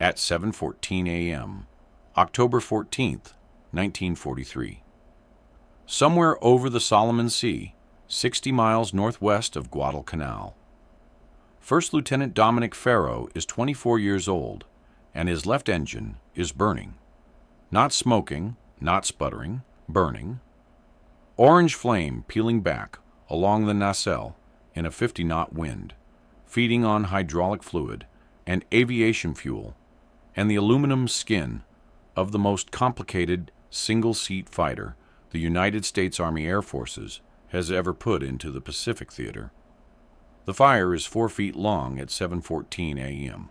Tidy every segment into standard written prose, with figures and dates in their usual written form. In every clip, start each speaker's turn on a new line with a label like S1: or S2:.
S1: at 7:14 a.m., October 14th, 1943. Somewhere over the Solomon Sea, 60 miles northwest of Guadalcanal. First Lieutenant Dominic Farrow is 24 years old, and his left engine is burning. Not smoking, not sputtering, burning. Orange flame peeling back along the nacelle in a 50-knot wind, feeding on hydraulic fluid and aviation fuel and the aluminum skin of the most complicated single-seat fighter the United States Army Air Forces has ever put into the Pacific Theater. The fire is 4 feet long at 7:14 a.m.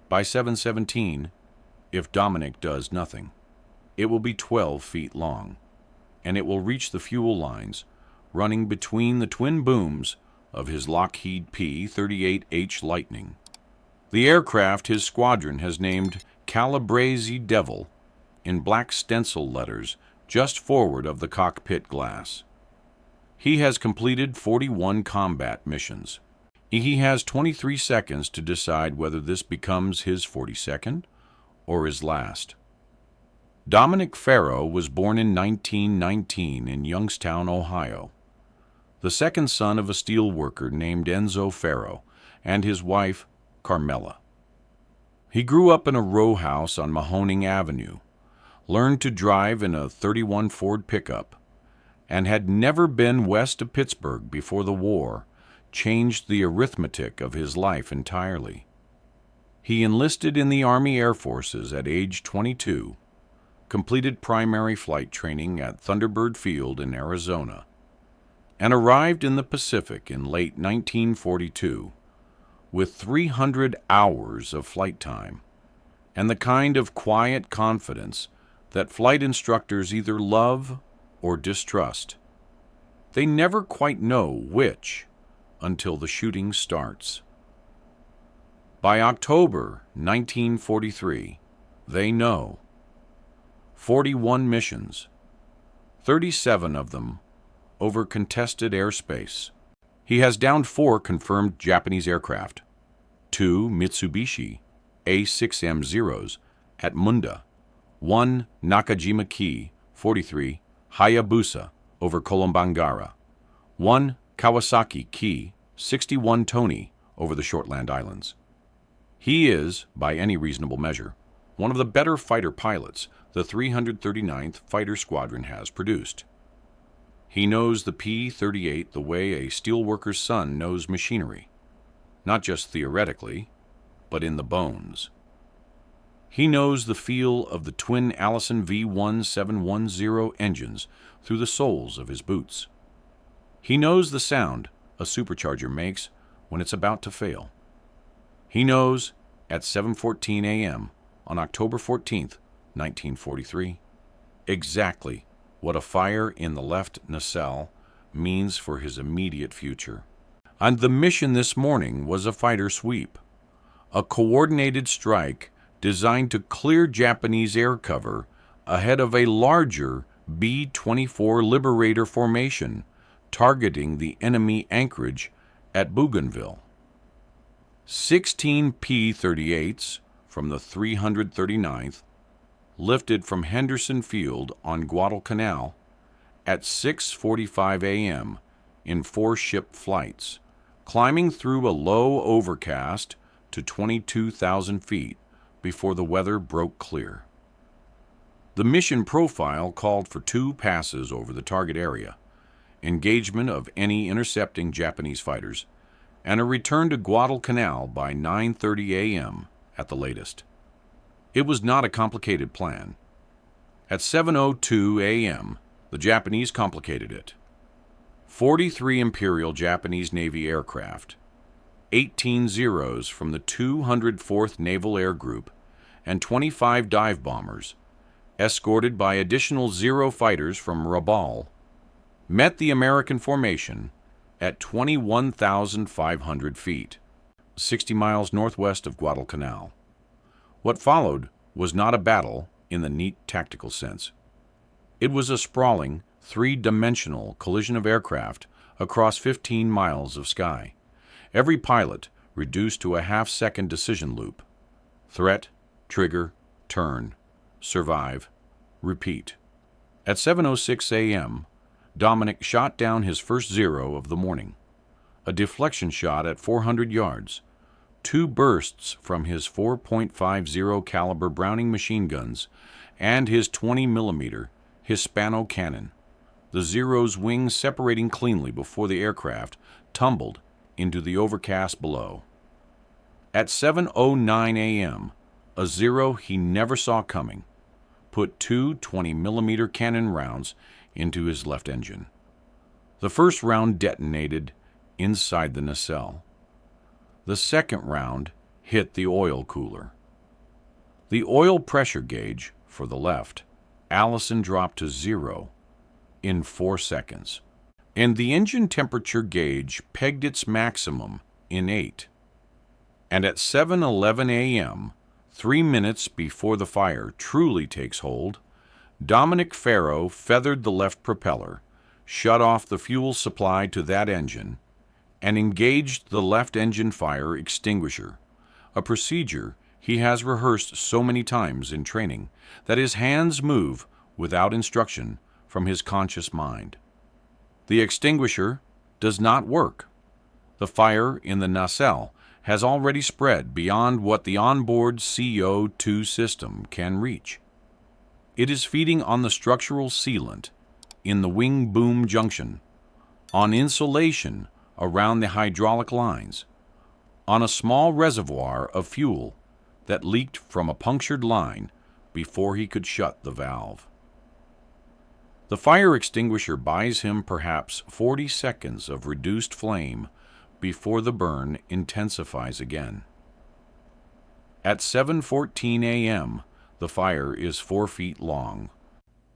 S1: By 7:17, if Dominic does nothing, it will be 12 feet long, and it will reach the fuel lines running between the twin booms of his Lockheed P-38H Lightning. The aircraft his squadron has named Calabrese Devil in black stencil letters just forward of the cockpit glass. He has completed 41 combat missions. He has 23 seconds to decide whether this becomes his 42nd or his last. Dominic Farrow was born in 1919 in Youngstown, Ohio, the second son of a steel worker named Enzo Farrow and his wife, Carmela. He grew up in a row house on Mahoning Avenue, learned to drive in a '31 Ford pickup, and had never been west of Pittsburgh before the war changed the arithmetic of his life entirely. He enlisted in the Army Air Forces at age 22, completed primary flight training at Thunderbird Field in Arizona, and arrived in the Pacific in late 1942 with 300 hours of flight time and the kind of quiet confidence that flight instructors either love or distrust. They never quite know which until the shooting starts. By October 1943, they know. 41 missions, 37 of them over contested airspace. He has downed 4 confirmed Japanese aircraft, 2 Mitsubishi A6M0s at Munda, 1 Nakajima Ki 43 Hayabusa over Kolombangara, 1 Kawasaki Ki 61 Tony over the Shortland Islands. He is, by any reasonable measure, one of the better fighter pilots the 339th Fighter Squadron has produced. He knows the P-38 the way a steelworker's son knows machinery, not just theoretically, but in the bones. He knows the feel of the twin Allison V1710 engines through the soles of his boots. He knows the sound a supercharger makes when it's about to fail. He knows, at 7:14 a.m. on October 14th, 1943, exactly what a fire in the left nacelle means for his immediate future. And the mission this morning was a fighter sweep, a coordinated strike designed to clear Japanese air cover ahead of a larger B-24 Liberator formation targeting the enemy anchorage at Bougainville. 16 P-38s from the 339th lifted from Henderson Field on Guadalcanal at 6:45 a.m. in 4 ship flights, climbing through a low overcast to 22,000 feet before the weather broke clear. The mission profile called for 2 passes over the target area, engagement of any intercepting Japanese fighters, and a return to Guadalcanal by 9:30 a.m. at the latest. It was not a complicated plan. At 7:02 a.m., the Japanese complicated it. 43 Imperial Japanese Navy aircraft, 18 Zeros from the 204th Naval Air Group, and 25 dive bombers, escorted by additional Zero fighters from Rabaul, met the American formation at 21,500 feet, 60 miles northwest of Guadalcanal. What followed was not a battle in the neat tactical sense. It was a sprawling, 3-dimensional collision of aircraft across 15 miles of sky, every pilot reduced to a half-second decision loop. Threat, trigger, turn, survive, repeat. At 7:06 a.m., Dominic shot down his first Zero of the morning. A deflection shot at 400 yards, 2 bursts from his 4.50 caliber Browning machine guns, and his 20mm Hispano cannon. The Zero's wings separating cleanly before the aircraft tumbled into the overcast below. At 7:09 a.m., a Zero he never saw coming put 2 20mm cannon rounds into his left engine. The first round detonated inside the nacelle. The second round hit the oil cooler. The oil pressure gauge for the left, Allison dropped to 0 in 4 seconds, and the engine temperature gauge pegged its maximum in 8. And at 7:11 a.m., 3 minutes before the fire truly takes hold, Dominic Farrow feathered the left propeller, shut off the fuel supply to that engine, and engaged the left engine fire extinguisher, a procedure he has rehearsed so many times in training that his hands move without instruction from his conscious mind. The extinguisher does not work. The fire in the nacelle has already spread beyond what the onboard CO2 system can reach. It is feeding on the structural sealant in the wing boom junction, on insulation around the hydraulic lines, on a small reservoir of fuel that leaked from a punctured line before he could shut the valve. The fire extinguisher buys him perhaps 40 seconds of reduced flame before the burn intensifies again. At 7:14 a.m., the fire is 4 feet long.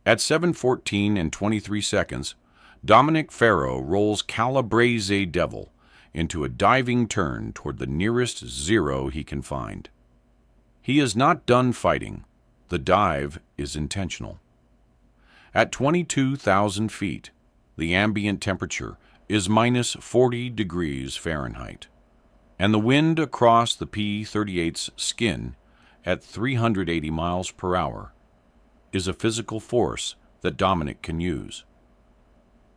S1: At 7:14 and 23 seconds, Dominic Farrow rolls Calabrese Devil into a diving turn toward the nearest Zero he can find. He is not done fighting. The dive is intentional. At 22,000 feet, the ambient temperature is minus 40 degrees Fahrenheit, and the wind across the P-38's skin at 380 miles per hour is a physical force that Dominic can use.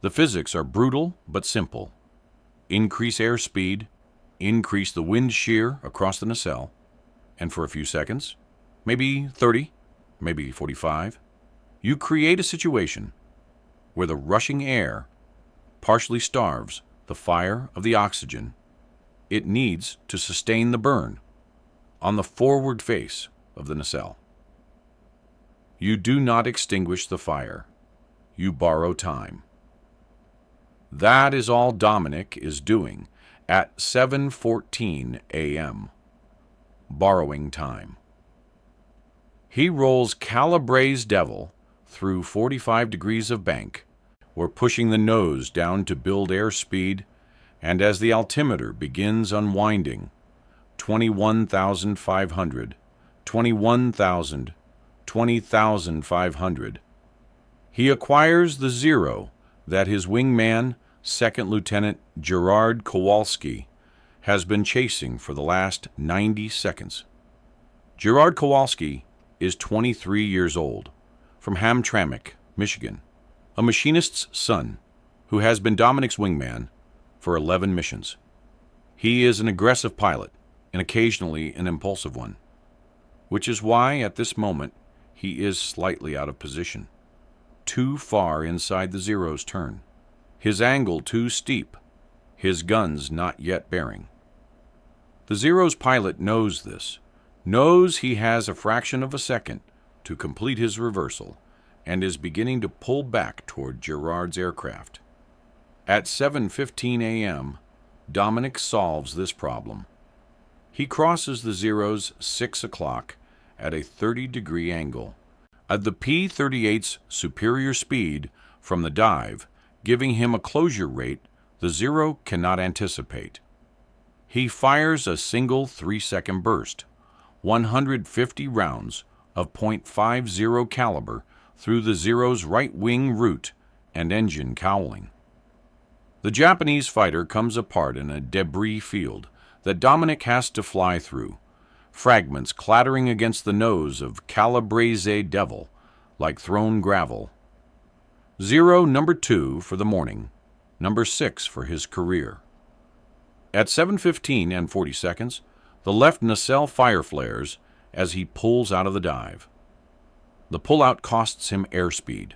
S1: The physics are brutal but simple. Increase airspeed, increase the wind shear across the nacelle, and for a few seconds, maybe 30, maybe 45, you create a situation where the rushing air partially starves the fire of the oxygen it needs to sustain the burn on the forward face of the nacelle. You do not extinguish the fire. You borrow time. That is all Dominic is doing at 7:14 a.m., borrowing time. He rolls Calabrese Devil through 45 degrees of bank. We're pushing the nose down to build airspeed, and as the altimeter begins unwinding, 21,500, 21,000, 20,500, he acquires the Zero that his wingman, Second Lieutenant Gerard Kowalski, has been chasing for the last 90 seconds. Gerard Kowalski is 23 years old, from Hamtramck, Michigan, a machinist's son who has been Dominic's wingman for 11 missions. He is an aggressive pilot and occasionally an impulsive one, which is why at this moment he is slightly out of position, too far inside the Zero's turn, his angle too steep, his guns not yet bearing. The Zero's pilot knows this, knows he has a fraction of a second to complete his reversal, and is beginning to pull back toward Gerard's aircraft. At 7:15 a.m., Dominic solves this problem. He crosses the Zero's 6 o'clock at a 30-degree angle, at the P-38's superior speed from the dive, giving him a closure rate the Zero cannot anticipate. He fires a single 3-second burst, 150 rounds of .50 caliber through the Zero's right wing root and engine cowling. The Japanese fighter comes apart in a debris field that Dominic has to fly through, fragments clattering against the nose of Calabrese Devil like thrown gravel. Zero number 2 for the morning, number 6 for his career. At 7:15 and 40 seconds, the left nacelle fire flares as he pulls out of the dive. The pullout costs him airspeed.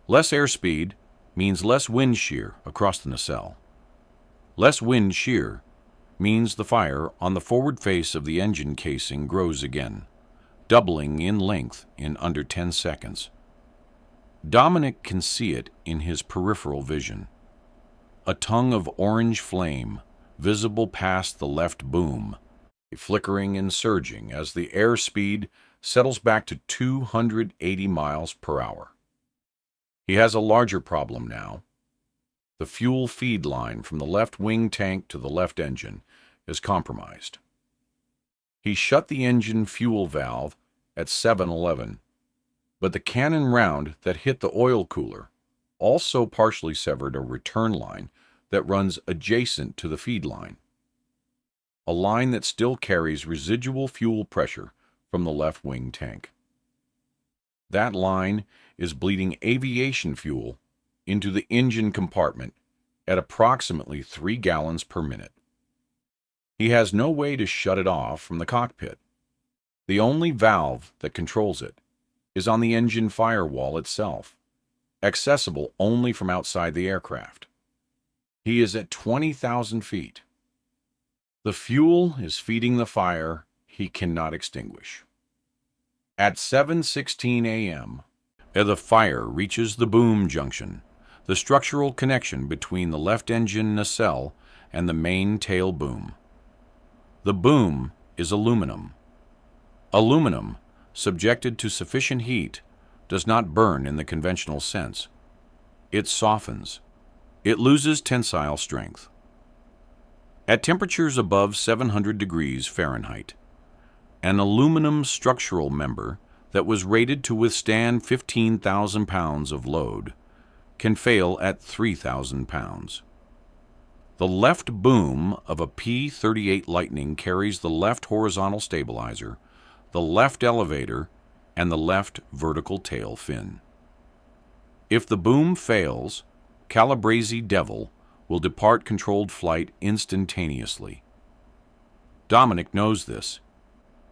S1: Less airspeed means less wind shear across the nacelle. Less wind shear means the fire on the forward face of the engine casing grows again, doubling in length in under 10 seconds. Dominic can see it in his peripheral vision. A tongue of orange flame visible past the left boom, flickering and surging as the airspeed settles back to 280 miles per hour. He has a larger problem now. The fuel feed line from the left wing tank to the left engine is compromised. He shut the engine fuel valve at 7:11, but the cannon round that hit the oil cooler also partially severed a return line that runs adjacent to the feed line, a line that still carries residual fuel pressure from the left wing tank. That line is bleeding aviation fuel into the engine compartment at approximately 3 gallons per minute. He has no way to shut it off from the cockpit. The only valve that controls it is on the engine firewall itself, accessible only from outside the aircraft. He is at 20,000 feet. The fuel is feeding the fire he cannot extinguish. At 7:16 a.m., the fire reaches the boom junction, the structural connection between the left engine nacelle and the main tail boom. The boom is aluminum. Aluminum, subjected to sufficient heat, does not burn in the conventional sense. It softens. It loses tensile strength. At temperatures above 700 degrees Fahrenheit, an aluminum structural member that was rated to withstand 15,000 pounds of load can fail at 3,000 pounds. The left boom of a P-38 Lightning carries the left horizontal stabilizer, the left elevator, and the left vertical tail fin. If the boom fails, Calabrese Devil will depart controlled flight instantaneously. Dominic knows this.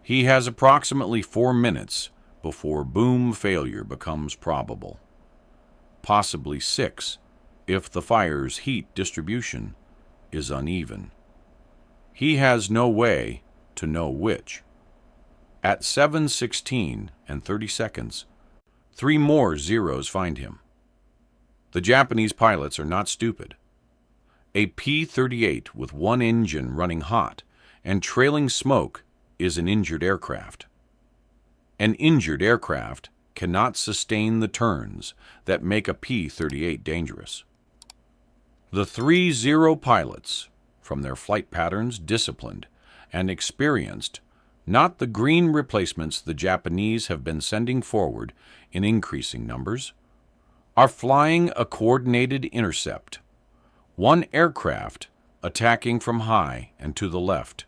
S1: He has approximately 4 minutes before boom failure becomes probable. Possibly 6 if the fire's heat distribution is uneven. He has no way to know which. At 7:16 and 30 seconds, 3 more zeros find him. The Japanese pilots are not stupid. A P-38 with one engine running hot and trailing smoke is an injured aircraft. An injured aircraft cannot sustain the turns that make a P-38 dangerous. The 3 Zero pilots, from their flight patterns disciplined and experienced, not the green replacements the Japanese have been sending forward in increasing numbers, are flying a coordinated intercept, one aircraft attacking from high and to the left,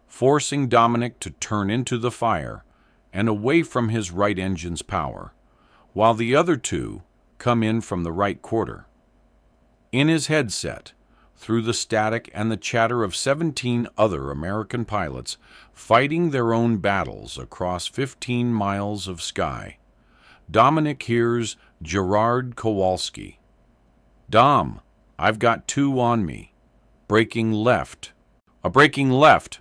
S1: forcing Dominic to turn into the fire and away from his right engine's power, while the other 2 come in from the right quarter. In his headset, through the static and the chatter of 17 other American pilots fighting their own battles across 15 miles of sky, Dominic hears Gerard Kowalski. "Dom, I've got 2 on me. Braking left. Braking left."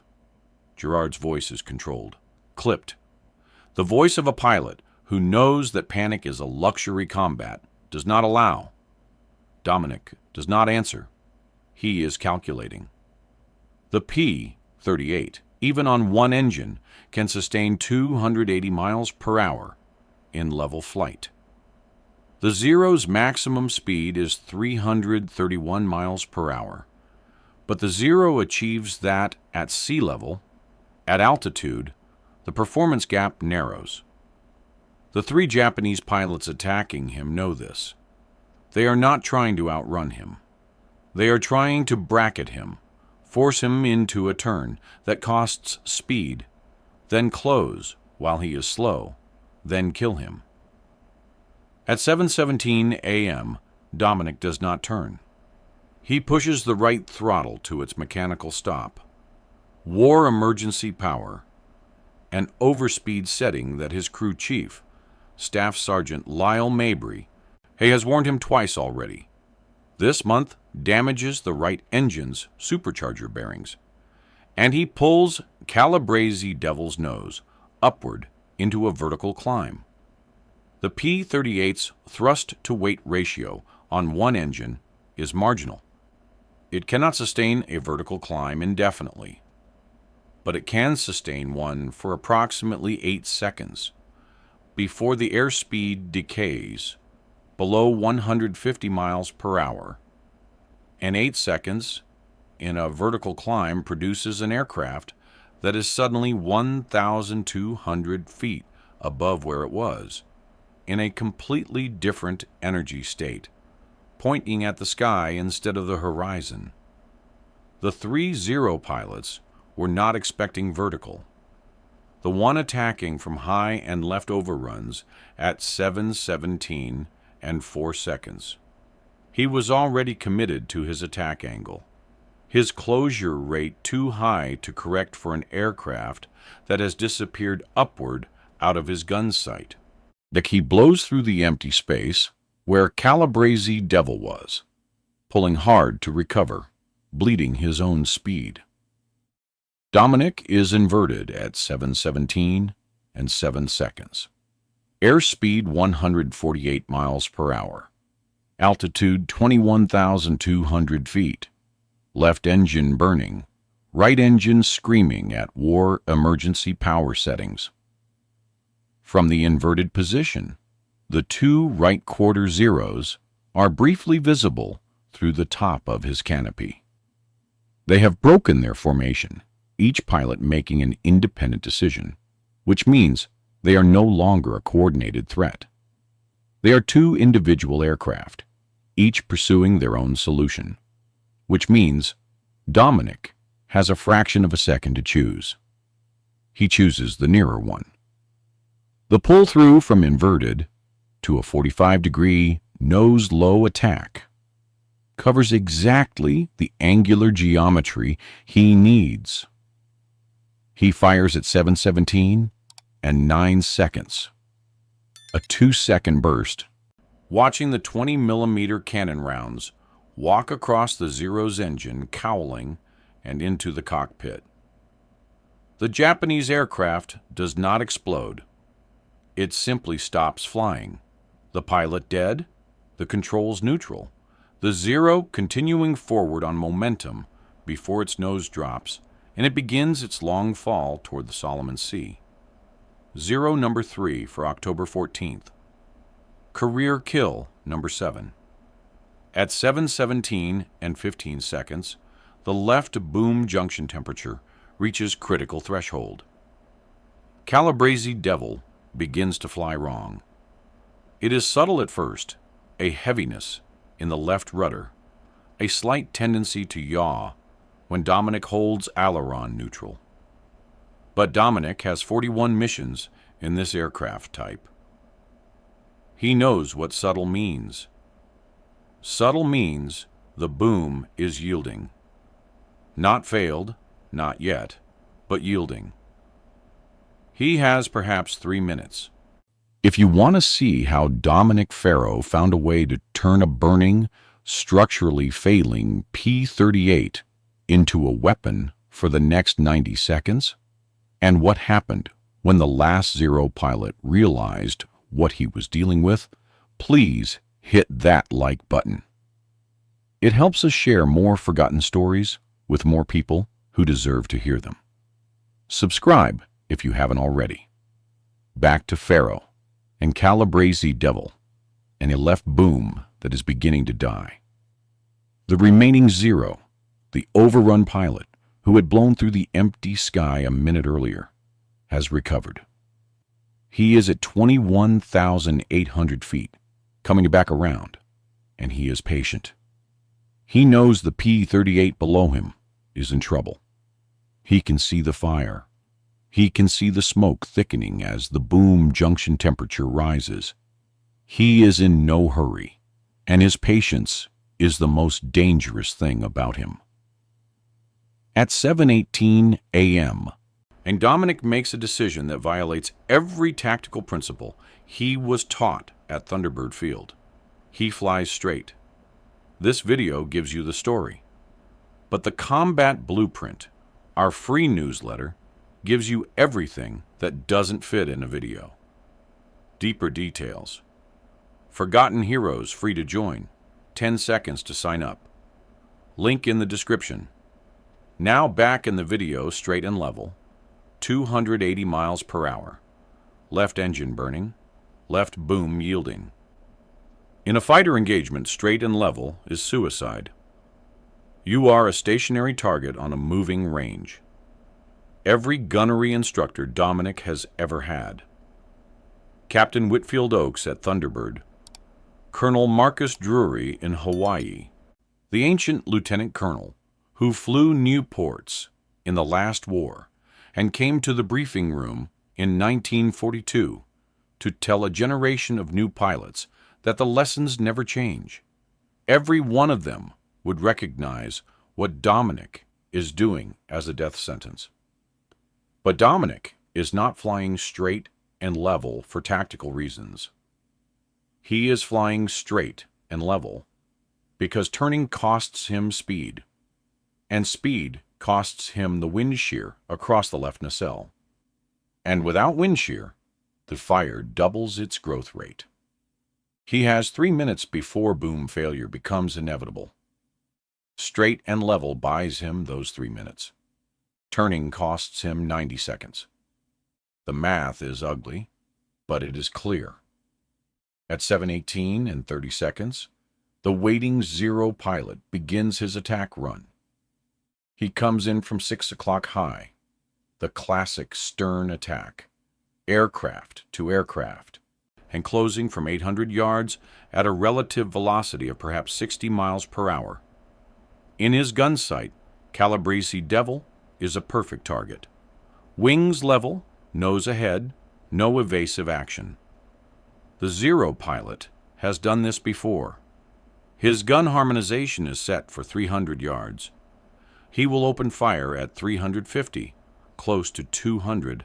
S1: Gerard's voice is controlled, clipped. The voice of a pilot who knows that panic is a luxury combat does not allow. Dominic does not answer. He is calculating. The P-38, even on one engine, can sustain 280 miles per hour in level flight. The Zero's maximum speed is 331 miles per hour, but the Zero achieves that at sea level. At altitude, the performance gap narrows. The 3 Japanese pilots attacking him know this. They are not trying to outrun him. They are trying to bracket him, force him into a turn that costs speed then close while he is slow, then kill him. At 7:17 a.m., Dominic does not turn. He pushes the right throttle to its mechanical stop, war emergency power, an overspeed setting that his crew chief, Staff Sergeant Lyle Mabry, has warned him twice already. This month damages the right engine's supercharger bearings, and he pulls Calabrese Devil's nose upward into a vertical climb. The P-38's thrust-to-weight ratio on one engine is marginal. It cannot sustain a vertical climb indefinitely, but it can sustain one for approximately 8 seconds before the airspeed decays below 150 miles per hour, and 8 seconds in a vertical climb produces an aircraft that is suddenly 1,200 feet above where it was, in a completely different energy state, pointing at the sky instead of the horizon. The 3 Zero pilots were not expecting vertical. The one attacking from high and left overruns at 7:17 and 4 seconds. He was already committed to his attack angle, his closure rate too high to correct for an aircraft that has disappeared upward out of his gun sight. He blows through the empty space where Calabrese Devil was, pulling hard to recover, bleeding his own speed. Dominic is inverted at 7:17 and 7 seconds. Airspeed 148 miles per hour. Altitude 21,200 feet. Left engine burning. Right engine screaming at war emergency power settings. From the inverted position, the 2 right quarter zeros are briefly visible through the top of his canopy. They have broken their formation, each pilot making an independent decision, which means they are no longer a coordinated threat. They are 2 individual aircraft, each pursuing their own solution, which means Dominic has a fraction of a second to choose. He chooses the nearer one. The pull-through from inverted to a 45-degree nose-low attack covers exactly the angular geometry he needs. He fires at 7:17 and 9 seconds. A 2-second burst. Watching the 20-millimeter cannon rounds walk across the Zero's engine, cowling, and into the cockpit. The Japanese aircraft does not explode. It simply stops flying. The pilot dead, the controls neutral, the Zero continuing forward on momentum before its nose drops, and it begins its long fall toward the Solomon Sea. Zero number 3 for October 14th. Career kill number 7. At 7:17 and 15 seconds, the left boom junction temperature reaches critical threshold. Calabrese Devil begins to fly wrong. It is subtle at first, a heaviness in the left rudder, a slight tendency to yaw when Dominic holds aileron neutral. But Dominic has 41 missions in this aircraft type. He knows what subtle means. Subtle means the boom is yielding. Not failed, not yet, but yielding. He has perhaps 3 minutes. If you want to see how Dominic Farrow found a way to turn a burning, structurally failing P-38 into a weapon for the next 90 seconds, and what happened when the last Zero pilot realized what he was dealing with, please hit that like button. It helps us share more forgotten stories with more people who deserve to hear them. Subscribe if you haven't already. Back to Farrow and Calabrese Devil and a left boom that is beginning to die. The remaining Zero, the overrun pilot who had blown through the empty sky a minute earlier, has recovered. He is at 21,800 feet, coming back around, and he is patient. He knows the P-38 below him is in trouble. He can see the fire. He can see the smoke thickening as the boom junction temperature rises. He is in no hurry, and his patience is the most dangerous thing about him. At 7:18 a.m., and Dominic makes a decision that violates every tactical principle he was taught at Thunderbird Field. He flies straight. This video gives you the story. But the Combat Blueprint, our free newsletter, gives you everything that doesn't fit in a video. Deeper details. Forgotten Heroes free to join. 10 seconds to sign up. Link in the description. Now back in the video, straight and level. 280 miles per hour. Left engine burning. Left boom yielding. In a fighter engagement, straight and level is suicide. You are a stationary target on a moving range. Every gunnery instructor Dominic has ever had. Captain Whitfield Oakes at Thunderbird. Colonel Marcus Drury in Hawaii. The ancient lieutenant colonel who flew Nieuports in the last war and came to the briefing room in 1942 to tell a generation of new pilots that the lessons never change. Every one of them would recognize what Dominic is doing as a death sentence. But Dominic is not flying straight and level for tactical reasons. He is flying straight and level because turning costs him speed, and speed costs him the wind shear across the left nacelle. And without wind shear, the fire doubles its growth rate. He has 3 minutes before boom failure becomes inevitable. Straight and level buys him those 3 minutes. Turning costs him 90 seconds. The math is ugly, but it is clear. At 7:18 and 30 seconds, the waiting Zero pilot begins his attack run. He comes in from 6 o'clock high, the classic stern attack, aircraft to aircraft, and closing from 800 yards at a relative velocity of perhaps 60 miles per hour. In his gun sight, Calabrese Devil is a perfect target. Wings level, nose ahead, no evasive action. The Zero pilot has done this before. His gun harmonization is set for 300 yards. He will open fire at 350, close to 200,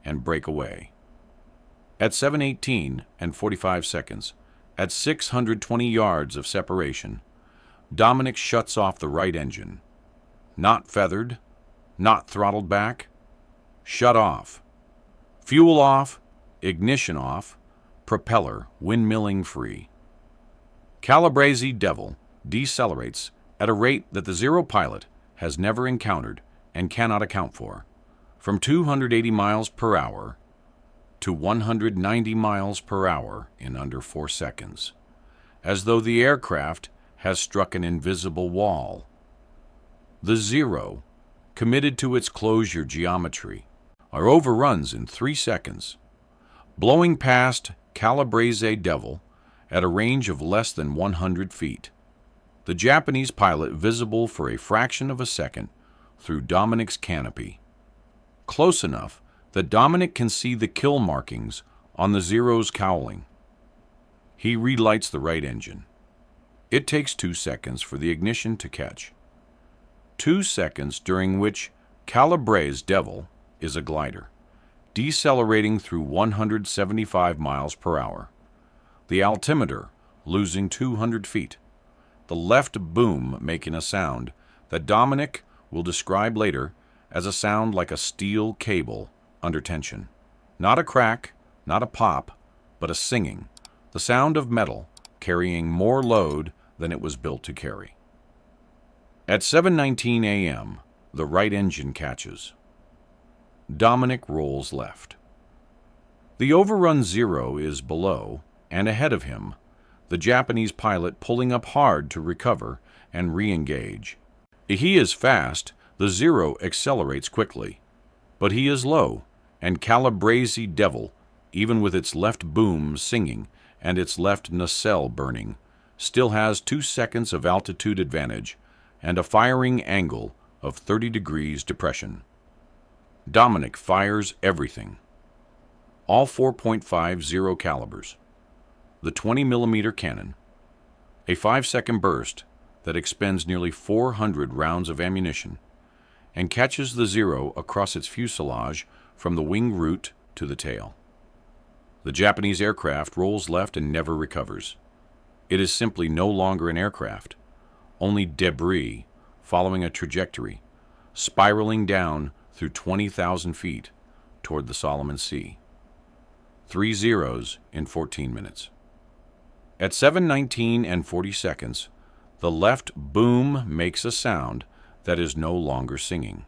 S1: and break away. At 7:18 and 45 seconds, at 620 yards of separation, Dominic shuts off the right engine. Not feathered, not throttled back, shut off. Fuel off, ignition off, propeller windmilling free. Calabrese Devil decelerates at a rate that the Zero pilot has never encountered and cannot account for, from 280 miles per hour to 190 miles per hour in under 4 seconds, as though the aircraft has struck an invisible wall. The Zero, committed to its closure geometry, are overruns in 3 seconds, blowing past Calabrese Devil at a range of less than 100 feet. The Japanese pilot visible for a fraction of a second through Dominic's canopy. Close enough that Dominic can see the kill markings on the Zero's cowling. He relights the right engine. It takes 2 seconds for the ignition to catch. 2 seconds during which Calabrese Devil is a glider, decelerating through 175 miles per hour. The altimeter losing 200 feet. The left boom making a sound that Dominic will describe later as a sound like a steel cable under tension. Not a crack, not a pop, but a singing, the sound of metal carrying more load than it was built to carry. At 7:19 a.m., the right engine catches. Dominic rolls left. The overrun Zero is below, and ahead of him, the Japanese pilot pulling up hard to recover and re-engage. He is fast, the Zero accelerates quickly, but he is low, and Calabrese Devil, even with its left boom singing and its left nacelle burning, still has 2 seconds of altitude advantage and a firing angle of 30 degrees depression. Dominic fires everything. All 4.50 calibers, the 20mm cannon, a 5-second burst that expends nearly 400 rounds of ammunition and catches the Zero across its fuselage from the wing root to the tail. The Japanese aircraft rolls left and never recovers. It is simply no longer an aircraft, only debris following a trajectory, spiraling down through 20,000 feet toward the Solomon Sea. 3 zeros in 14 minutes. At 7:19 and 40 seconds, the left boom makes a sound that is no longer singing.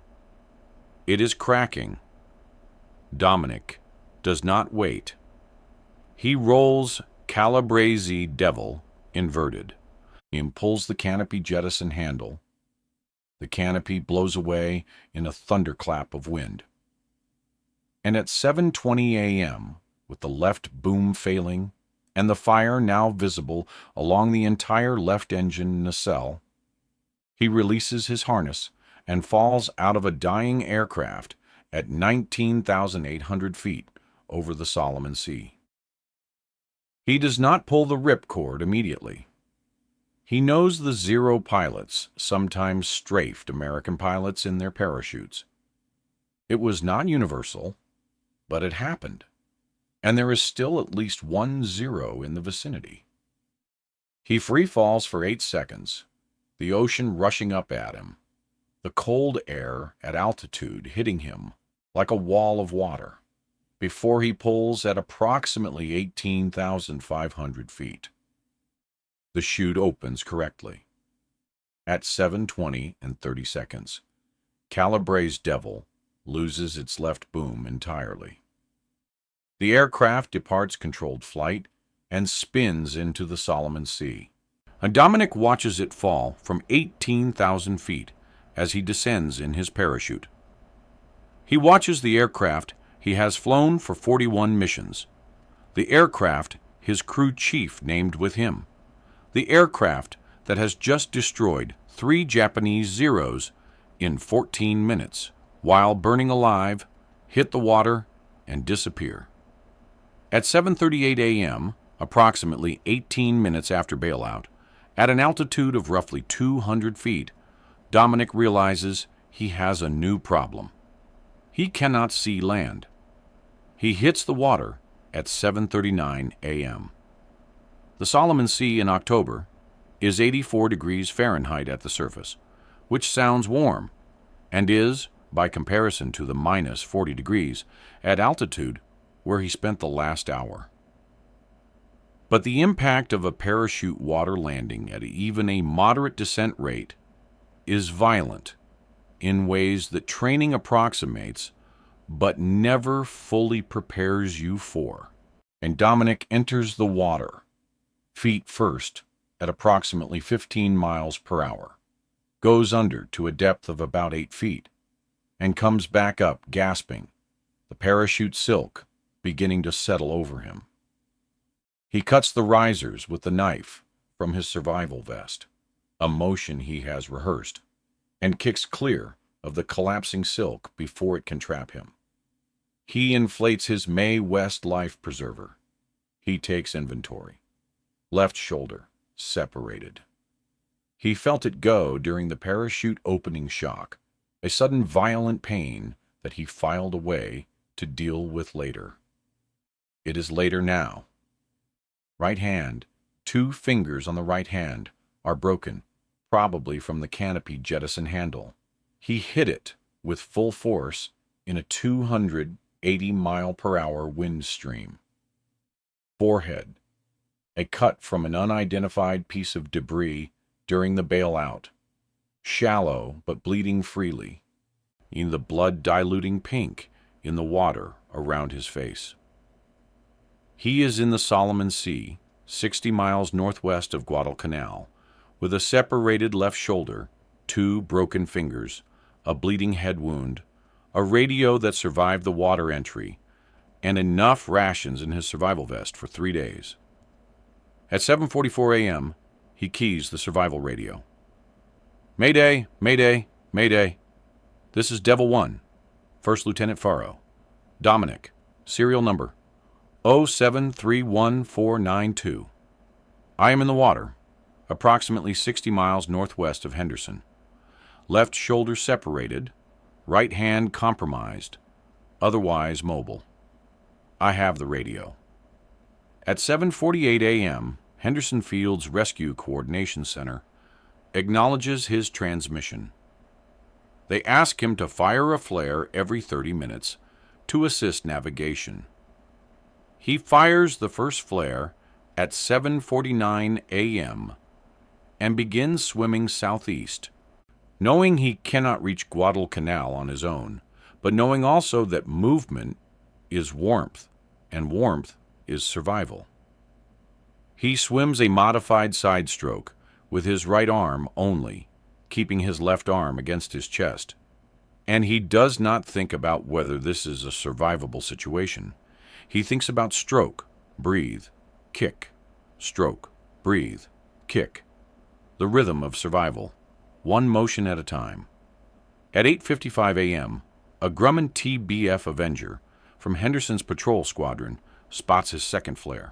S1: It is cracking. Dominic does not wait. He rolls Calabrese Devil inverted. He pulls the canopy jettison handle. The canopy blows away in a thunderclap of wind. And at 7:20 a.m., with the left boom failing and the fire now visible along the entire left engine nacelle, he releases his harness and falls out of a dying aircraft at 19,800 feet over the Solomon Sea. He does not pull the ripcord immediately. He knows the Zero pilots sometimes strafed American pilots in their parachutes. It was not universal, but it happened, and there is still at least one Zero in the vicinity. He free falls for 8 seconds, the ocean rushing up at him, the cold air at altitude hitting him like a wall of water, before he pulls at approximately 18,500 feet. The chute opens correctly. At 7:20 and 30 seconds, Calabrese Devil loses its left boom entirely. The aircraft departs controlled flight and spins into the Solomon Sea. And Dominic watches it fall from 18,000 feet as he descends in his parachute. He watches the aircraft he has flown for 41 missions, the aircraft his crew chief named with him, the aircraft that has just destroyed 3 Japanese Zeros in 14 minutes, while burning alive, hit the water, and disappear. At 7:38 a.m., approximately 18 minutes after bailout, at an altitude of roughly 200 feet, Dominic realizes he has a new problem. He cannot see land. He hits the water at 7:39 a.m. The Solomon Sea in October is 84 degrees Fahrenheit at the surface, which sounds warm, and is, by comparison to the minus 40 degrees at altitude where he spent the last hour. But the impact of a parachute water landing at even a moderate descent rate is violent in ways that training approximates but never fully prepares you for. And Dominic enters the water, feet first, at approximately 15 miles per hour, goes under to a depth of about 8 feet, and comes back up gasping, the parachute silk beginning to settle over him. He cuts the risers with the knife from his survival vest, a motion he has rehearsed, and kicks clear of the collapsing silk before it can trap him. He inflates his Mae West life preserver. He takes inventory. Left shoulder, separated. He felt it go during the parachute opening shock, a sudden violent pain that he filed away to deal with later. It is later now. Right hand, 2 fingers on the right hand, are broken, probably from the canopy jettison handle. He hit it with full force in a 280-mile-per-hour wind stream. Forehead, a cut from an unidentified piece of debris during the bailout, shallow but bleeding freely, in the blood-diluting pink in the water around his face. He is in the Solomon Sea, 60 miles northwest of Guadalcanal, with a separated left shoulder, 2 broken fingers, a bleeding head wound, a radio that survived the water entry, and enough rations in his survival vest for 3 days. At 7:44 a.m., he keys the survival radio. "Mayday, Mayday, Mayday. This is Devil 1. First Lieutenant Faro. Dominic, serial number 0731492. I am in the water, approximately 60 miles northwest of Henderson. Left shoulder separated, right hand compromised, otherwise mobile. I have the radio. At 7:48 a.m., Henderson Field's Rescue Coordination Center acknowledges his transmission. They ask him to fire a flare every 30 minutes to assist navigation. He fires the first flare at 7:49 a.m. and begins swimming southeast, knowing he cannot reach Guadalcanal on his own, but knowing also that movement is warmth and warmth is survival. He swims a modified side stroke with his right arm only, keeping his left arm against his chest. And he does not think about whether this is a survivable situation. He thinks about stroke, breathe, kick, stroke, breathe, kick. The rhythm of survival, one motion at a time. At 8:55 a.m., a Grumman TBF Avenger from Henderson's patrol squadron spots his second flare.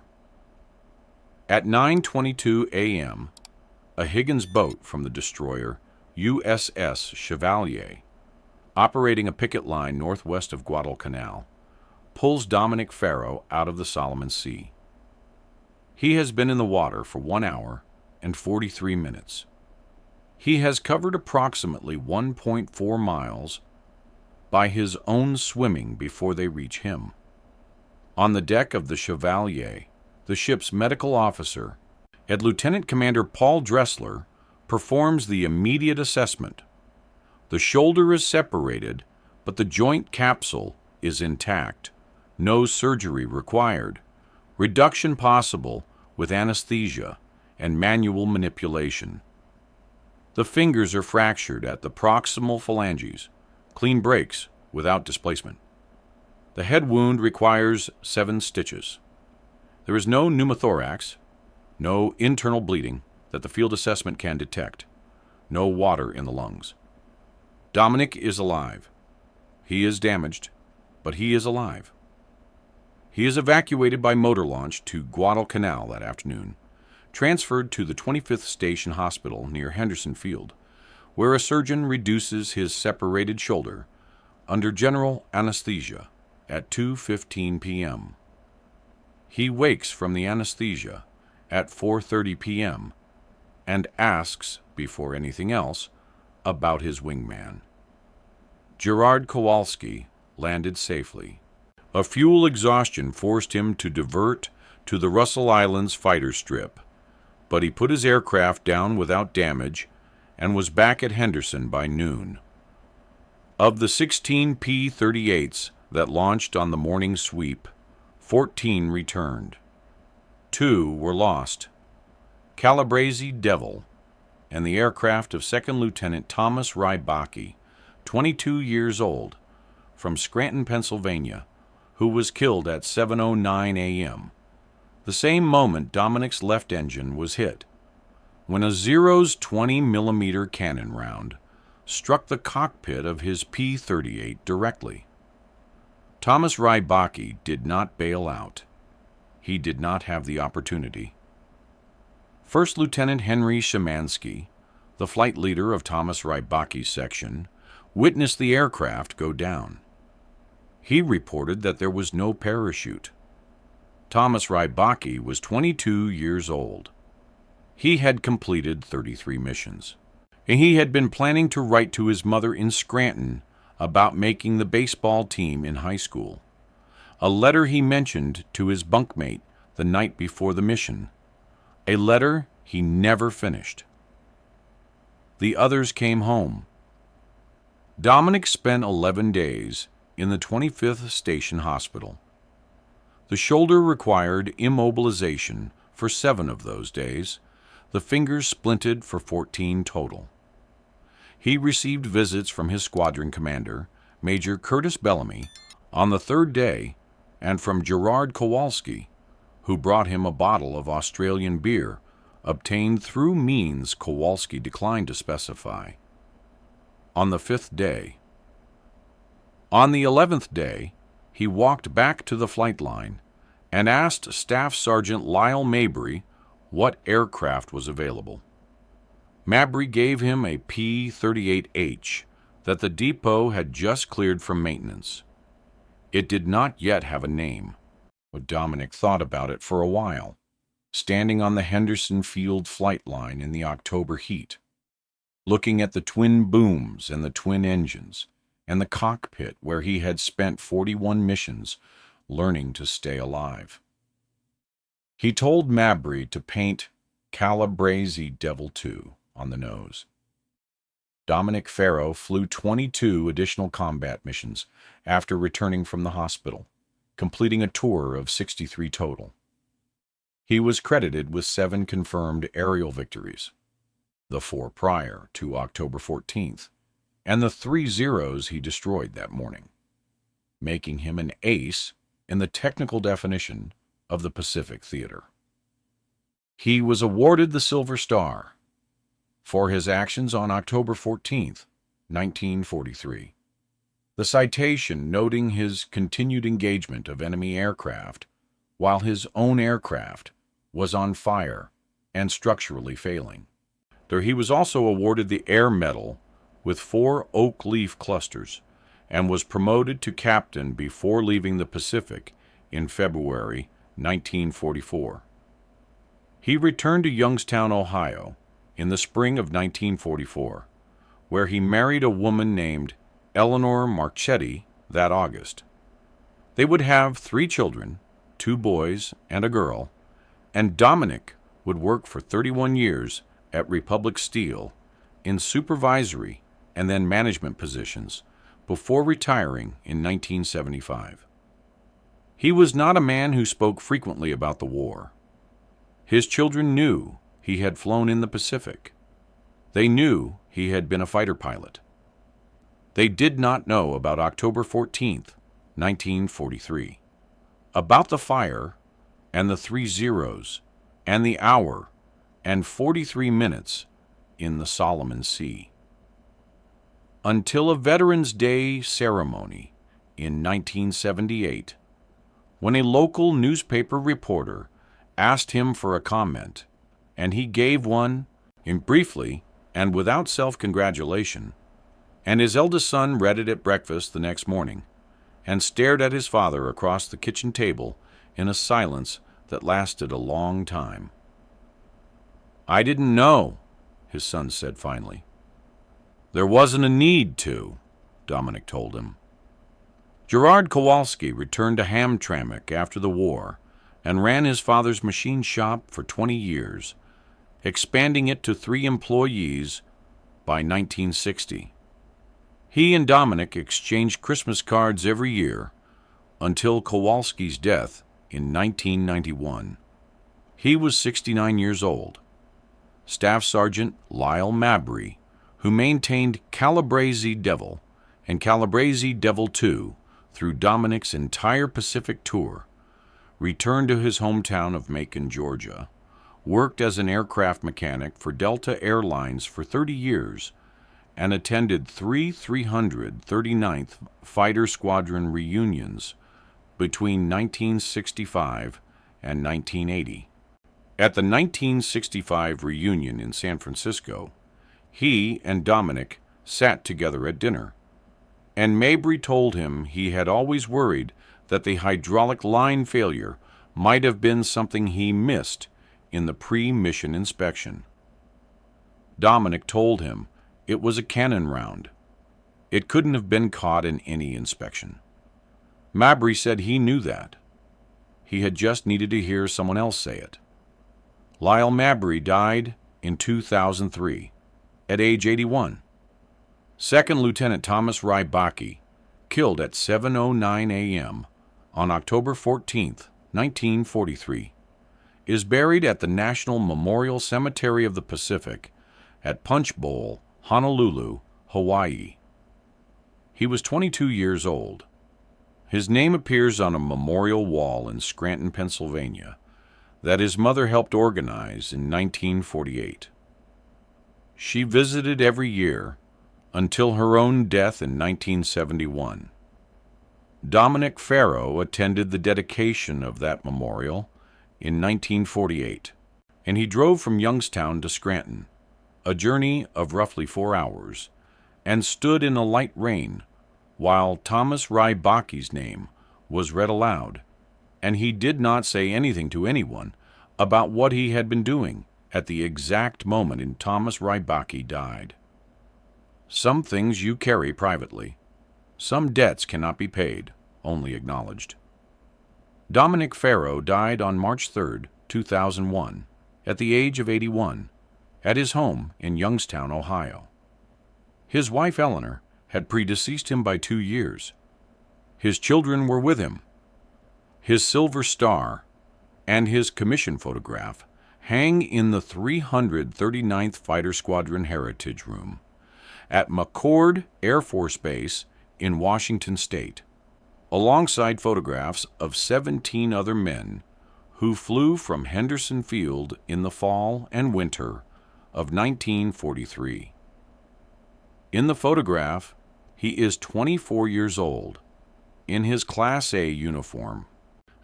S1: At 9:22 a.m., a Higgins boat from the destroyer USS Chevalier, operating a picket line northwest of Guadalcanal, pulls Dominic Faro out of the Solomon Sea. He has been in the water for 1 hour and 43 minutes. He has covered approximately 1.4 miles by his own swimming before they reach him. On the deck of the Chevalier, the ship's medical officer, Head Lieutenant Commander Paul Dressler, performs the immediate assessment. The shoulder is separated, but the joint capsule is intact. No surgery required. Reduction possible with anesthesia and manual manipulation. The fingers are fractured at the proximal phalanges. Clean breaks without displacement. The head wound requires 7 stitches. There is no pneumothorax, no internal bleeding that the field assessment can detect, no water in the lungs. Dominic is alive. He is damaged, but he is alive. He is evacuated by motor launch to Guadalcanal that afternoon, transferred to the 25th Station Hospital near Henderson Field, where a surgeon reduces his separated shoulder under general anesthesia at 2:15 p.m. He wakes from the anesthesia at 4:30 p.m. and asks, before anything else, about his wingman. Gerard Kowalski landed safely. A fuel exhaustion forced him to divert to the Russell Islands fighter strip, but he put his aircraft down without damage and was back at Henderson by noon. Of the 16 P-38s that launched on the morning sweep, 14 returned. 2 were lost. Calabrese Devil and the aircraft of Second Lieutenant Thomas Rybacki, 22 years old, from Scranton, Pennsylvania, who was killed at 7:09 a.m., the same moment Dominic's left engine was hit, when a Zero's 20mm cannon round struck the cockpit of his P-38 directly. Thomas Rybacki did not bail out. He did not have the opportunity. First Lieutenant Henry Szymanski, the flight leader of Thomas Rybacki's section, witnessed the aircraft go down. He reported that there was no parachute. Thomas Rybacki was 22 years old. He had completed 33 missions, and he had been planning to write to his mother in Scranton about making the baseball team in high school, a letter he mentioned to his bunkmate the night before the mission, a letter he never finished. The others came home. Dominic spent 11 days in the 25th Station Hospital. The shoulder required immobilization for 7 of those days, the fingers splinted for 14 total. He received visits from his squadron commander, Major Curtis Bellamy, on the 3rd day, and from Gerard Kowalski, who brought him a bottle of Australian beer obtained through means Kowalski declined to specify. On the 5th day, On the 11th day, he walked back to the flight line and asked Staff Sergeant Lyle Mabry what aircraft was available. Mabry gave him a P-38H that the depot had just cleared from maintenance. It did not yet have a name, but Dominic thought about it for a while, standing on the Henderson Field flight line in the October heat, looking at the twin booms and the twin engines, and the cockpit where he had spent 41 missions learning to stay alive. He told Mabry to paint Calabrese Devil 2 on the nose. Dominic Farrow flew 22 additional combat missions after returning from the hospital, completing a tour of 63 total. He was credited with 7 confirmed aerial victories, the 4 prior to October 14th, and the 3 Zeros he destroyed that morning, making him an ace in the technical definition of the Pacific Theater. He was awarded the Silver Star for his actions on October 14th, 1943. The citation noting his continued engagement of enemy aircraft while his own aircraft was on fire and structurally failing. There he was also awarded the Air Medal with 4 oak leaf clusters and was promoted to captain before leaving the Pacific in February 1944. He returned to Youngstown, Ohio in the spring of 1944, where he married a woman named Eleanor Marchetti that August. They would have 3 children, 2 boys and a girl, and Dominic would work for 31 years at Republic Steel in supervisory and then management positions before retiring in 1975. He was not a man who spoke frequently about the war. His children knew he had flown in the Pacific. They knew he had been a fighter pilot. They did not know about October 14th, 1943, about the fire and the 3 Zeros and the hour and 43 minutes in the Solomon Sea. Until a Veterans Day ceremony in 1978, when a local newspaper reporter asked him for a comment, and he gave one briefly and without self-congratulation, and his eldest son read it at breakfast the next morning and stared at his father across the kitchen table in a silence that lasted a long time. "I didn't know," his son said finally. "There wasn't a need to," Dominic told him. Gerard Kowalski returned to Hamtramck after the war and ran his father's machine shop for 20 years, expanding it to 3 employees by 1960. He and Dominic exchanged Christmas cards every year until Kowalski's death in 1991. He was 69 years old. Staff Sergeant Lyle Mabry, who maintained Calabrese Devil and Calabrese Devil 2 through Dominic's entire Pacific tour, returned to his hometown of Macon, Georgia, worked as an aircraft mechanic for Delta Airlines for 30 years, and attended 3 339th Fighter Squadron reunions between 1965 and 1980. At the 1965 reunion in San Francisco, he and Dominic sat together at dinner, and Mabry told him he had always worried that the hydraulic line failure might have been something he missed in the pre-mission inspection. Dominic told him it was a cannon round. It couldn't have been caught in any inspection. Mabry said he knew that. He had just needed to hear someone else say it. Lyle Mabry died in 2003 at age 81. Second Lieutenant Thomas Rybaki, killed at 7:09 a.m. on October 14, 1943, is buried at the National Memorial Cemetery of the Pacific at Punch Bowl, Honolulu, Hawaii. He was 22 years old. His name appears on a memorial wall in Scranton, Pennsylvania, that his mother helped organize in 1948. She visited every year until her own death in 1971. Dominic Farrow attended the dedication of that memorial in 1948, and he drove from Youngstown to Scranton, a journey of roughly 4 hours, and stood in a light rain while Thomas Rybaki's name was read aloud, and he did not say anything to anyone about what he had been doing at the exact moment in Thomas Rybaki died. Some things you carry privately. Some debts cannot be paid, only acknowledged. Dominic Farrow died on March 3, 2001, at the age of 81, at his home in Youngstown, Ohio. His wife Eleanor had predeceased him by 2 years. His children were with him. His silver star and his commission photograph hang in the 339th Fighter Squadron Heritage Room at McChord Air Force Base in Washington State, alongside photographs of 17 other men who flew from Henderson Field in the fall and winter of 1943. In the photograph, he is 24 years old, in his Class A uniform,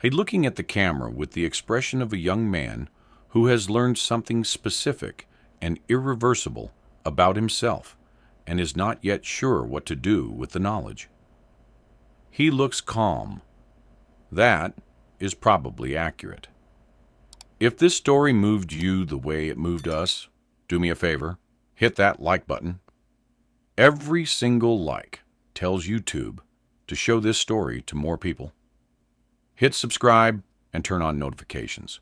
S1: looking at the camera with the expression of a young man who has learned something specific and irreversible about himself and is not yet sure what to do with the knowledge. He looks calm. That is probably accurate. If this story moved you the way it moved us, do me a favor, hit that like button. Every single like tells YouTube to show this story to more people. Hit subscribe and turn on notifications.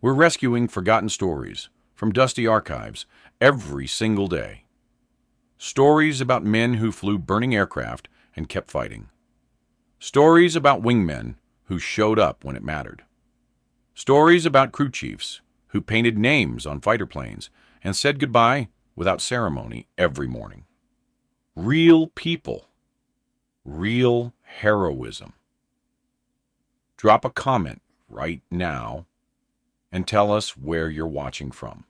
S1: We're rescuing forgotten stories from dusty archives every single day. Stories about men who flew burning aircraft and kept fighting. Stories about wingmen who showed up when it mattered. Stories about crew chiefs who painted names on fighter planes and said goodbye without ceremony every morning. Real people. Real heroism. Drop a comment right now and tell us where you're watching from.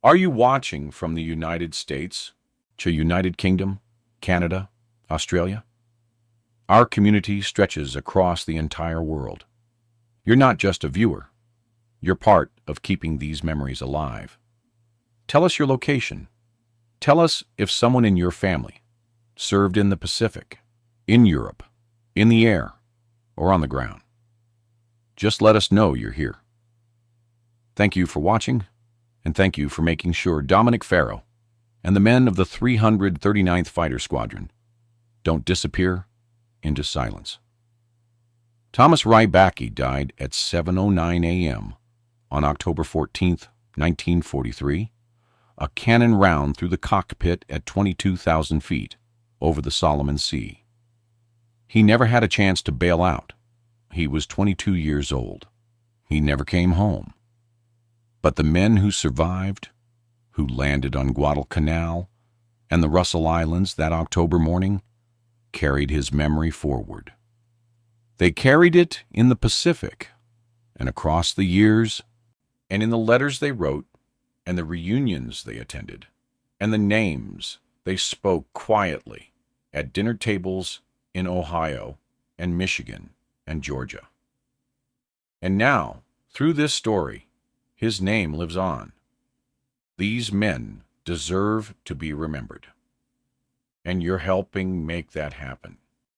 S1: Are you watching from the United States, to United Kingdom, Canada, Australia? Our community stretches across the entire world. You're not just a viewer. You're part of keeping these memories alive. Tell us your location. Tell us if someone in your family served in the Pacific, in Europe, in the air, or on the ground. Just let us know you're here. Thank you for watching, and thank you for making sure Dominic Farrow and the men of the 339th Fighter Squadron don't disappear into silence. Thomas Rybaki died at 7:09 a.m. on October 14, 1943, a cannon round through the cockpit at 22,000 feet over the Solomon Sea. He never had a chance to bail out. He was 22 years old. He never came home. But the men who survived, who landed on Guadalcanal and the Russell Islands that October morning, carried his memory forward. They carried it in the Pacific and across the years, and in the letters they wrote, and the reunions they attended, and the names they spoke quietly at dinner tables in Ohio and Michigan and Georgia. And now, through this story, his name lives on. These men deserve to be remembered, and you're helping make that happen.